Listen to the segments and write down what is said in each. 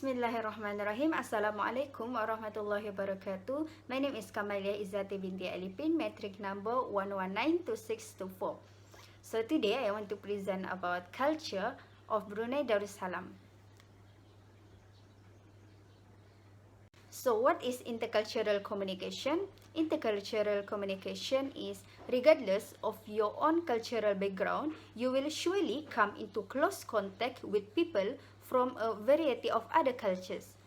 Bismillahirrahmanirrahim. Assalamualaikum warahmatullahi wabarakatuh. My name is Kamaliah Izzati Binti Alipin, Matric Number 1192624. So today I want to present about culture of Brunei Darussalam. So what is intercultural communication? Intercultural communication is regardless of your own cultural background, you will surely come into close contact with people from a variety of other cultures.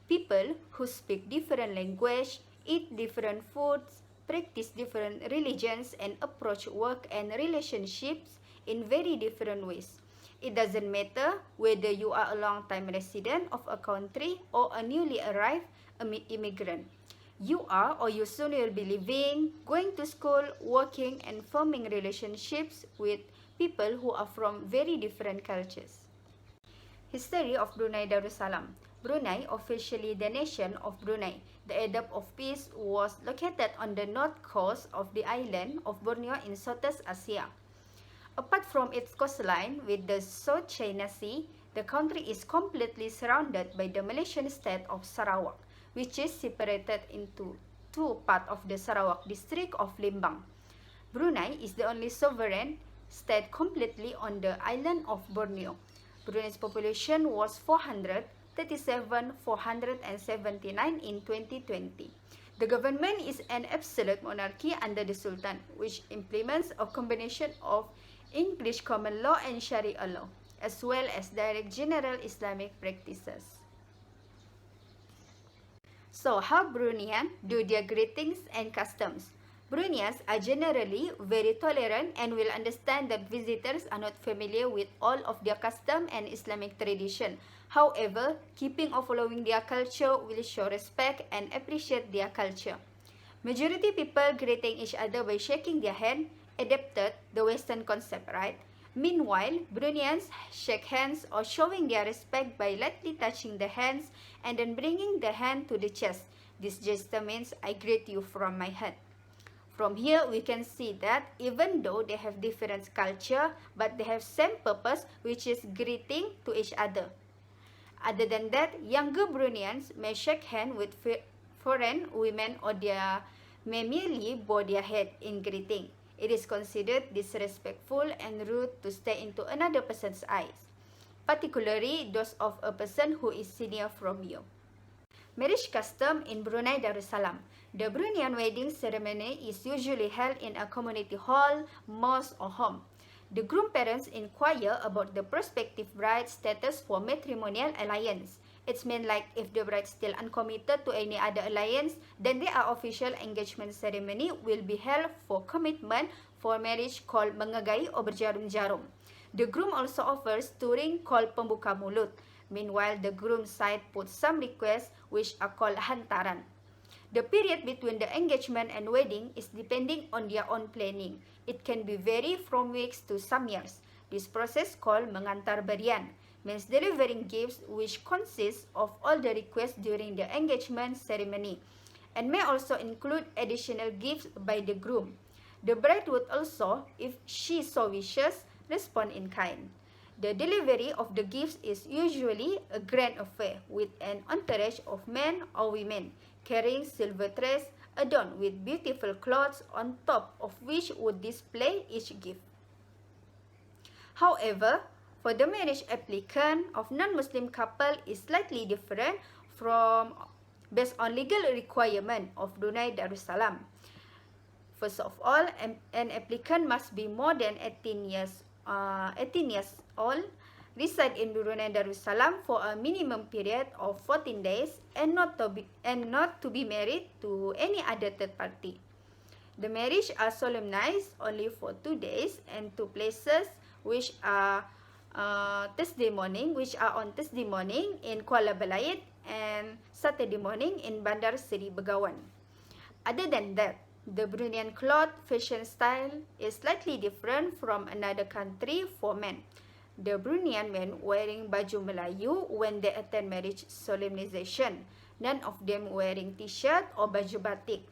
People who speak different language, eat different foods, practice different religions and approach work and relationships in very different ways. It doesn't matter whether you are a long-time resident of a country or a newly arrived immigrant. You are or you soon will be living, going to school, working and forming relationships with people who are from very different cultures. History of Brunei Darussalam. Brunei, officially the nation of Brunei, the Adab of Peace, was located on the north coast of the island of Borneo in Southeast Asia. Apart from its coastline with the South China Sea, the country is completely surrounded by the Malaysian state of Sarawak, which is separated into two parts of the Sarawak district of Lembang. Brunei is the only sovereign state completely on the island of Borneo. Brunei's population was 479 in 2020. The government is an absolute monarchy under the Sultan, which implements a combination of English common law and Sharia law, as well as direct general Islamic practices. So, how Bruneians do their greetings and customs? Bruneians are generally very tolerant and will understand that visitors are not familiar with all of their custom and Islamic tradition. However, keeping or following their culture will show respect and appreciate their culture. Majority people greeting each other by shaking their hand adapted the Western concept, right? Meanwhile, Bruneians shake hands or showing their respect by lightly touching the hands and then bringing the hand to the chest. This gesture means I greet you from my heart. From here, we can see that even though they have different culture, but they have same purpose, which is greeting to each other. Other than that, younger Bruneians may shake hands with foreign women or may merely bow their head in greeting. It is considered disrespectful and rude to stare into another person's eyes, particularly those of a person who is senior from you. Marriage custom in Brunei Darussalam. The Bruneian wedding ceremony is usually held in a community hall, mosque or home. The groom parents inquire about the prospective bride's status for matrimonial alliance. It's mean like if the bride still uncommitted to any other alliance, then their official engagement ceremony will be held for commitment for marriage called mengagai or berjarum-jarum. The groom also offers touring called pembuka mulut. Meanwhile, the groom side puts some requests which are called hantaran. The period between the engagement and wedding is depending on their own planning. It can be vary from weeks to some years. This process called mengantar berian means delivering gifts which consists of all the requests during the engagement ceremony and may also include additional gifts by the groom. The bride would also, if she so wishes, respond in kind. The delivery of the gifts is usually a grand affair with an entourage of men or women carrying silver trays adorned with beautiful clothes on top of which would display each gift. However, for the marriage applicant of non-Muslim couple is slightly different from based on legal requirement of Brunei Darussalam. First of all, an applicant must be more than 18 years old, reside in Brunei Darussalam for a minimum period of 14 days and not to be married to any other third party. The marriage are solemnized only for 2 days and 2 places which are on Thursday morning in Kuala Belait and Saturday morning in Bandar Seri Begawan. Other than that, the Bruneian cloth fashion style is slightly different from another country for men. The Bruneian men wearing baju Melayu when they attend marriage solemnization. None of them wearing t-shirt or baju batik.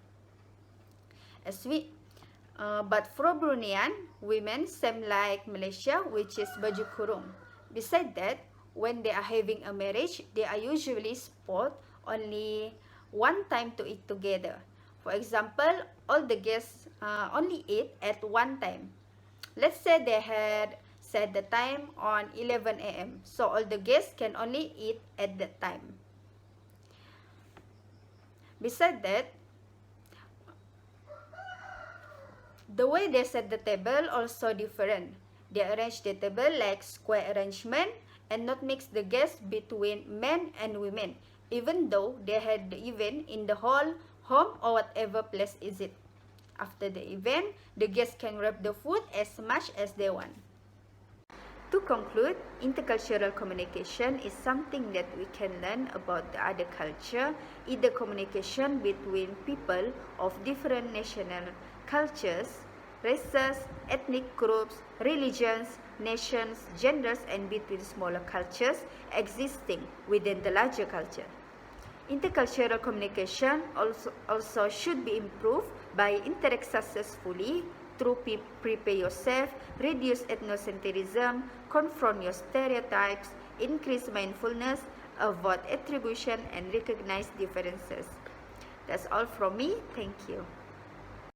But for Bruneian women, same like Malaysia, which is baju kurung. Besides that, when they are having a marriage, they are usually spot only one time to eat together. For example, all the guests only eat at one time. Let's say they had set the time on 11 a.m. So all the guests can only eat at that time. Besides that, the way they set the table also different. They arrange the table like square arrangement and not mix the guests between men and women, even though they had the event in the hall, home, or whatever place is it. After the event, the guests can grab the food as much as they want. To conclude, intercultural communication is something that we can learn about the other culture, either communication between people of different national cultures, races, ethnic groups, religions, nations, genders, and between smaller cultures existing within the larger culture. Intercultural communication also should be improved by interact successfully through prepare yourself, reduce ethnocentrism, confront your stereotypes, increase mindfulness, avoid attribution, and recognize differences. That's all from me. Thank you.